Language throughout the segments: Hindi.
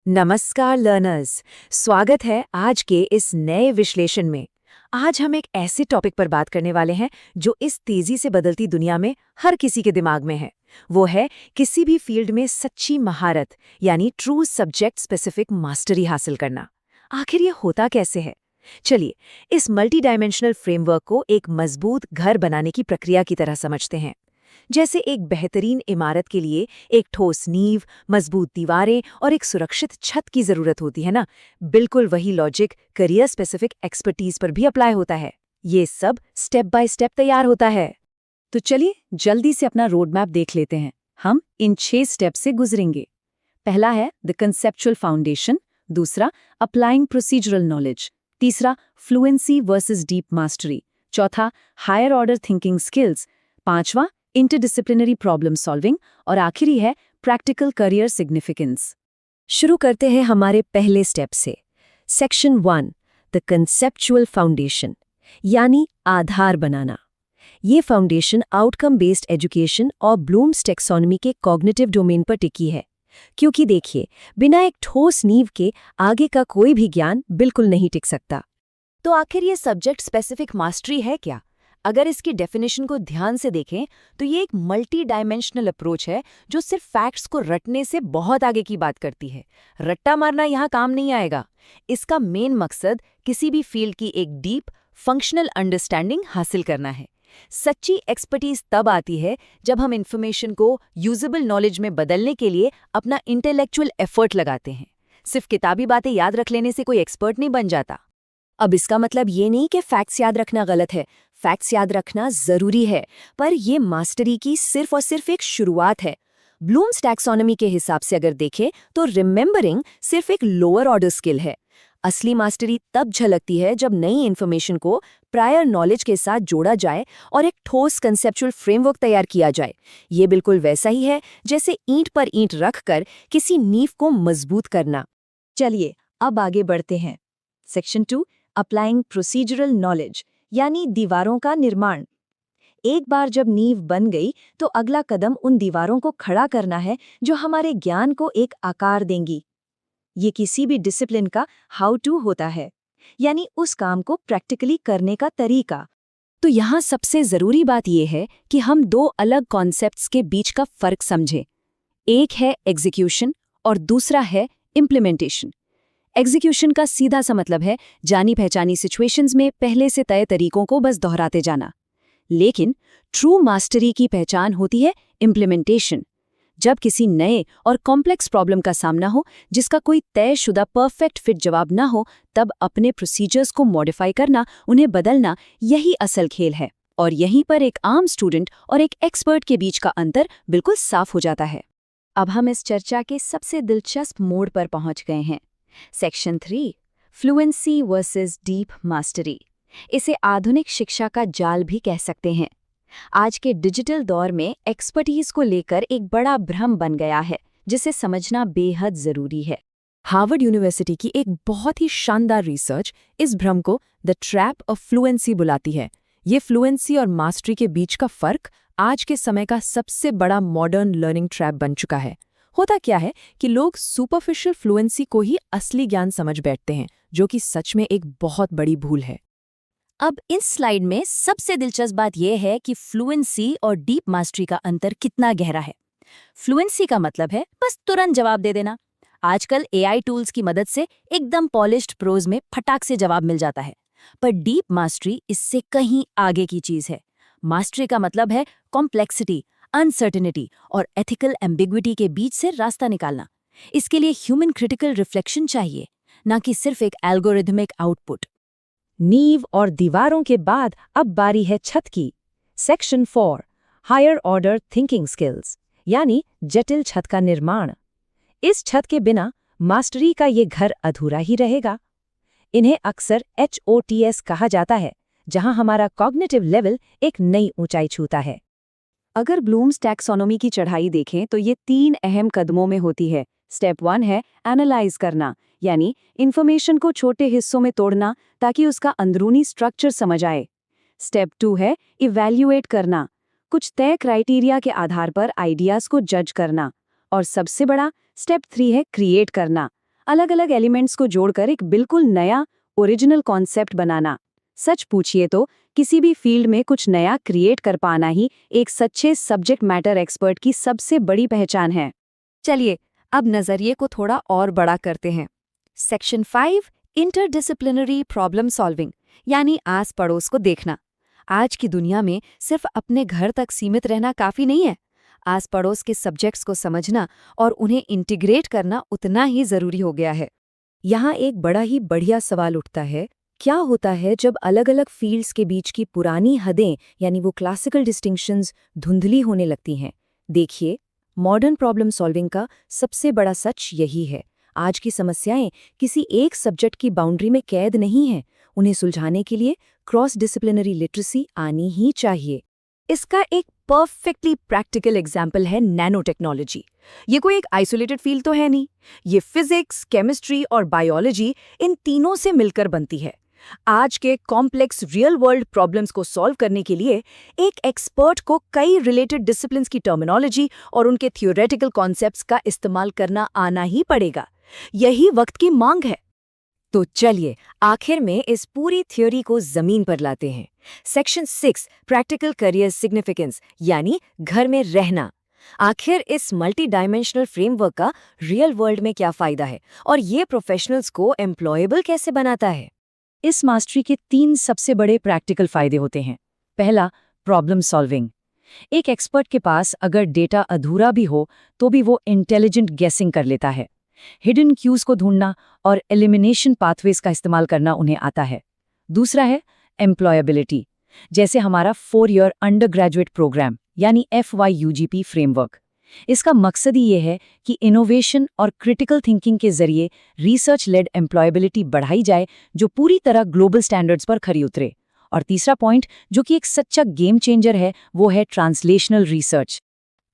नमस्कार लर्नर्स। स्वागत है आज के इस नए विश्लेषण में। आज हम एक ऐसे टॉपिक पर बात करने वाले हैं जो इस तेजी से बदलती दुनिया में हर किसी के दिमाग में है। वो है किसी भी फील्ड में सच्ची महारत यानी ट्रू सब्जेक्ट स्पेसिफिक मास्टरी हासिल करना। आखिर ये होता कैसे है? चलिए इस मल्टी डायमेंशनल फ्रेमवर्क को एक मजबूत घर बनाने की प्रक्रिया की तरह समझते हैं। जैसे एक बेहतरीन इमारत के लिए एक ठोस नींव, मजबूत दीवारें और एक सुरक्षित छत की जरूरत होती है ना, बिल्कुल वही लॉजिक करियर स्पेसिफिक एक्सपर्टीज पर भी अप्लाई होता है। ये सब स्टेप बाय स्टेप तैयार होता है। तो चलिए जल्दी से अपना रोड मैप देख लेते हैं। हम इन 6 स्टेप से गुजरेंगे। पहला है द कंसेप्चुअल फाउंडेशन, दूसरा अप्लाइंग प्रोसीजरल नॉलेज, तीसरा फ्लुएंसी वर्सेस डीप मास्टरी, चौथा हायर ऑर्डर थिंकिंग स्किल्स, पांचवा इंटरडिसिप्लिनरी प्रॉब्लम सॉल्विंग और आखिरी है प्रैक्टिकल करियर सिग्निफिकेंस। शुरू करते हैं हमारे पहले स्टेप से। सेक्शन 1, द कंसेप्चुअल फाउंडेशन यानी आधार बनाना। ये फाउंडेशन आउटकम बेस्ड एजुकेशन और ब्लूम्स टैक्सोनॉमी के कॉग्निटिव डोमेन पर टिकी है। क्योंकि देखिए, बिना एक ठोस नींव के आगे का कोई भी ज्ञान बिल्कुल नहीं टिक सकता। तो आखिर ये सब्जेक्ट स्पेसिफिक मास्टरी है क्या? अगर इसकी डेफिनेशन को ध्यान से देखें तो ये एक मल्टी डायमेंशनल अप्रोच है जो सिर्फ फैक्ट्स को रटने से बहुत आगे की बात करती है। रट्टा मारना यहाँ काम नहीं आएगा। इसका मेन मकसद किसी भी फील्ड की एक डीप फंक्शनल अंडरस्टैंडिंग हासिल करना है। सच्ची एक्सपर्टीज तब आती है जब हम इंफॉर्मेशन को यूजेबल नॉलेज में बदलने के लिए अपना इंटेलेक्चुअल एफर्ट लगाते हैं। सिर्फ किताबी बातें याद रख लेने से कोई एक्सपर्ट नहीं बन जाता। अब इसका मतलब ये नहीं कि फैक्ट्स याद रखना गलत है। फैक्ट्स याद रखना जरूरी है, पर यह मास्टरी की सिर्फ और सिर्फ एक शुरुआत है। ब्लूम्स टैक्सोनॉमी के हिसाब से अगर देखें तो रिमेंबरिंग सिर्फ एक लोअर ऑर्डर स्किल है। असली मास्टरी तब झलकती है जब नई इन्फॉर्मेशन को प्रायर नॉलेज के साथ जोड़ा जाए और एक ठोस कंसेप्चुअल फ्रेमवर्क तैयार किया जाए। ये बिल्कुल वैसा ही है जैसे ईंट पर ईंट रखकर किसी नींव को मजबूत करना। चलिए अब आगे बढ़ते हैं। सेक्शन 2, अप्लाइंग प्रोसीजरल नॉलेज यानी दीवारों का निर्माण। एक बार जब नींव बन गई तो अगला कदम उन दीवारों को खड़ा करना है जो हमारे ज्ञान को एक आकार देंगी। ये किसी भी डिसिप्लिन का हाउ टू होता है, यानी उस काम को प्रैक्टिकली करने का तरीका। तो यहाँ सबसे जरूरी बात यह है कि हम दो अलग कॉन्सेप्ट्स के बीच का फर्क समझें। एक है एग्जीक्यूशन और दूसरा है इम्प्लीमेंटेशन। एग्जीक्यूशन का सीधा सा मतलब है जानी पहचानी सिचुएशंस में पहले से तय तरीकों को बस दोहराते जाना। लेकिन ट्रू मास्टरी की पहचान होती है इम्प्लीमेंटेशन। जब किसी नए और कॉम्प्लेक्स प्रॉब्लम का सामना हो जिसका कोई तयशुदा परफेक्ट फिट जवाब ना हो, तब अपने प्रोसीजर्स को मॉडिफाई करना, उन्हें बदलना, यही असल खेल है। और यहीं पर एक आम स्टूडेंट और एक एक्सपर्ट के बीच का अंतर बिल्कुल साफ हो जाता है। अब हम इस चर्चा के सबसे दिलचस्प मोड़ पर पहुंच गए हैं। Section 3, fluency versus deep mastery. इसे आधुनिक शिक्षा का जाल भी कह सकते हैं। आज के डिजिटल दौर में एक्सपर्टीज को लेकर एक बड़ा भ्रम बन गया है जिसे समझना बेहद जरूरी है। हार्वर्ड यूनिवर्सिटी की एक बहुत ही शानदार रिसर्च इस भ्रम को द ट्रैप ऑफ फ्लुएंसी बुलाती है। ये फ्लुएंसी और मास्टरी के बीच का फर्क आज के समय का सबसे बड़ा मॉडर्न लर्निंग ट्रैप बन चुका है। होता क्या है कि लोग सुपरफिशियल फ्लुएंसी को ही असली ज्ञान समझ बैठते हैं, जो कि सच में एक बहुत बड़ी भूल है। अब इस स्लाइड में सबसे दिलचस्प बात यह है कि फ्लुएंसी और डीप मास्टरी का अंतर कितना गहरा है। फ्लुएंसी का मतलब है बस तुरंत जवाब दे देना। आजकल एआई टूल्स की मदद से एकदम पॉलिश्ड प्रोज में फटाक से जवाब मिल जाता है। पर डीप मास्टरी इससे कहीं आगे की चीज है। मास्टरी का मतलब है कॉम्प्लेक्सिटी, अनसर्टेनिटी और एथिकल एम्बिग्विटी के बीच से रास्ता निकालना। इसके लिए ह्यूमन क्रिटिकल रिफ्लेक्शन चाहिए, ना कि सिर्फ एक एल्गोरिथमिक आउटपुट। नींव और दीवारों के बाद अब बारी है छत की। Section 4, higher order thinking skills यानी जटिल छत का निर्माण। इस छत के बिना मास्टरी का ये घर अधूरा ही रहेगा। इन्हें अक्सर HOTS कहा जाता है, जहां हमारा कॉग्निटिव लेवल एक नई ऊंचाई छूता है। अगर ब्लूम्स टैक्सोनॉमी की चढ़ाई देखें तो ये 3 अहम कदमों में होती है। स्टेप 1 है एनालाइज करना, यानी इन्फॉर्मेशन को छोटे हिस्सों में तोड़ना ताकि उसका अंदरूनी स्ट्रक्चर समझ आए। स्टेप 2 है इवैल्यूएट करना, कुछ तय क्राइटेरिया के आधार पर आइडियाज को जज करना। और सबसे बड़ा स्टेप 3 है क्रिएट करना, अलग अलग एलिमेंट्स को जोड़कर एक बिल्कुल नया ओरिजिनल कॉन्सेप्ट बनाना। सच पूछिए तो किसी भी फील्ड में कुछ नया क्रिएट कर पाना ही एक सच्चे सब्जेक्ट मैटर एक्सपर्ट की सबसे बड़ी पहचान है। चलिए अब नजरिए को थोड़ा और बड़ा करते हैं। सेक्शन 5 इंटरडिसिप्लिनरी प्रॉब्लम सॉल्विंग, यानी आस पड़ोस को देखना। आज की दुनिया में सिर्फ अपने घर तक सीमित रहना काफी नहीं है। आस पड़ोस के सब्जेक्ट्स को समझना और उन्हें इंटीग्रेट करना उतना ही जरूरी हो गया है। यहाँ एक बड़ा ही बढ़िया सवाल उठता है, क्या होता है जब अलग अलग फील्ड्स के बीच की पुरानी हदें यानी वो क्लासिकल डिस्टिंक्शंस धुंधली होने लगती हैं? देखिए, मॉडर्न प्रॉब्लम सॉल्विंग का सबसे बड़ा सच यही है। आज की समस्याएं किसी एक सब्जेक्ट की बाउंड्री में कैद नहीं हैं। उन्हें सुलझाने के लिए क्रॉस डिसिप्लिनरी लिटरेसी आनी ही चाहिए। इसका एक परफेक्टली प्रैक्टिकल एग्जाम्पल है नैनो टेक्नोलॉजी। ये कोई एक आइसोलेटेड फील्ड तो है नहीं। ये फिजिक्स, केमिस्ट्री और बायोलॉजी इन तीनों से मिलकर बनती है। आज के कॉम्प्लेक्स रियल वर्ल्ड प्रॉब्लम्स को सॉल्व करने के लिए एक एक्सपर्ट को कई रिलेटेड डिसिप्लिन्स की टर्मिनोलॉजी और उनके थियोरेटिकल कॉन्सेप्ट्स का इस्तेमाल करना आना ही पड़ेगा। यही वक्त की मांग है। तो चलिए आखिर में इस पूरी थ्योरी को जमीन पर लाते हैं। सेक्शन 6 प्रैक्टिकल करियर सिग्निफिकेंस, यानी घर में रहना। आखिर इस मल्टी डायमेंशनल फ्रेमवर्क का रियल वर्ल्ड में क्या फायदा है और ये प्रोफेशनल्स को एम्प्लॉयबल कैसे बनाता है? इस मास्टरी के 3 सबसे बड़े प्रैक्टिकल फायदे होते हैं। पहला, प्रॉब्लम सॉल्विंग। एक एक्सपर्ट के पास अगर डेटा अधूरा भी हो तो भी वो इंटेलिजेंट गेसिंग कर लेता है। हिडन क्यूज को ढूंढना और एलिमिनेशन पाथवेज का इस्तेमाल करना उन्हें आता है। दूसरा है एम्प्लॉयबिलिटी, जैसे हमारा 4 ईयर अंडर ग्रेजुएट प्रोग्राम यानी FYUGP फ्रेमवर्क। इसका मकसद ही ये है कि इनोवेशन और क्रिटिकल थिंकिंग के जरिए रिसर्च लेड एम्प्लॉयबिलिटी बढ़ाई जाए जो पूरी तरह ग्लोबल स्टैंडर्ड्स पर खरी उतरे। और तीसरा पॉइंट जो कि एक सच्चा गेम चेंजर है वो है ट्रांसलेशनल रिसर्च।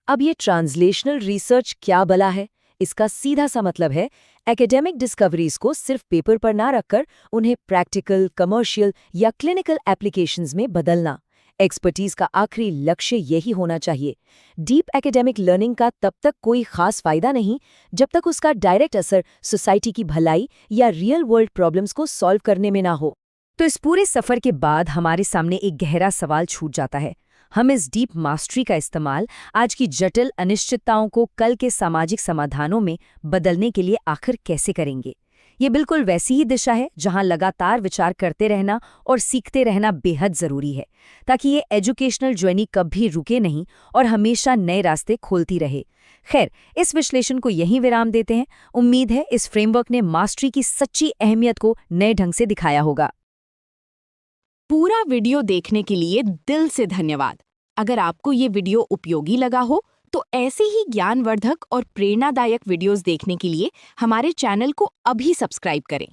अब ये ट्रांसलेशनल रिसर्च क्या भला है? इसका सीधा सा मतलब है एकेडमिक डिस्कवरीज को सिर्फ पेपर पर ना रखकर उन्हें प्रैक्टिकल, कमर्शियल या क्लिनिकल एप्लीकेशंस में बदलना। एक्सपर्टीज का आखिरी लक्ष्य यही होना चाहिए। डीप एकेडमिक लर्निंग का तब तक कोई खास फायदा नहीं जब तक उसका डायरेक्ट असर सोसाइटी की भलाई या रियल वर्ल्ड प्रॉब्लम्स को सॉल्व करने में ना हो। तो इस पूरे सफर के बाद हमारे सामने एक गहरा सवाल छूट जाता है। हम इस डीप मास्टरी का इस्तेमाल आज की जटिल अनिश्चितताओं को कल के सामाजिक समाधानों में बदलने के लिए आखिर कैसे करेंगे? ये बिल्कुल वैसी ही दिशा है जहां लगातार विचार करते रहना और सीखते रहना बेहद जरूरी है, ताकि ये एजुकेशनल जर्नी कभी रुके नहीं और हमेशा नए रास्ते खोलती रहे। खैर, इस विश्लेषण को यहीं विराम देते हैं। उम्मीद है इस फ्रेमवर्क ने मास्टरी की सच्ची अहमियत को नए ढंग से दिखाया होगा। पूरा वीडियो देखने के लिए दिल से धन्यवाद। अगर आपको ये वीडियो उपयोगी लगा हो तो ऐसे ही ज्ञानवर्धक और प्रेरणादायक वीडियोस देखने के लिए हमारे चैनल को अभी सब्सक्राइब करें।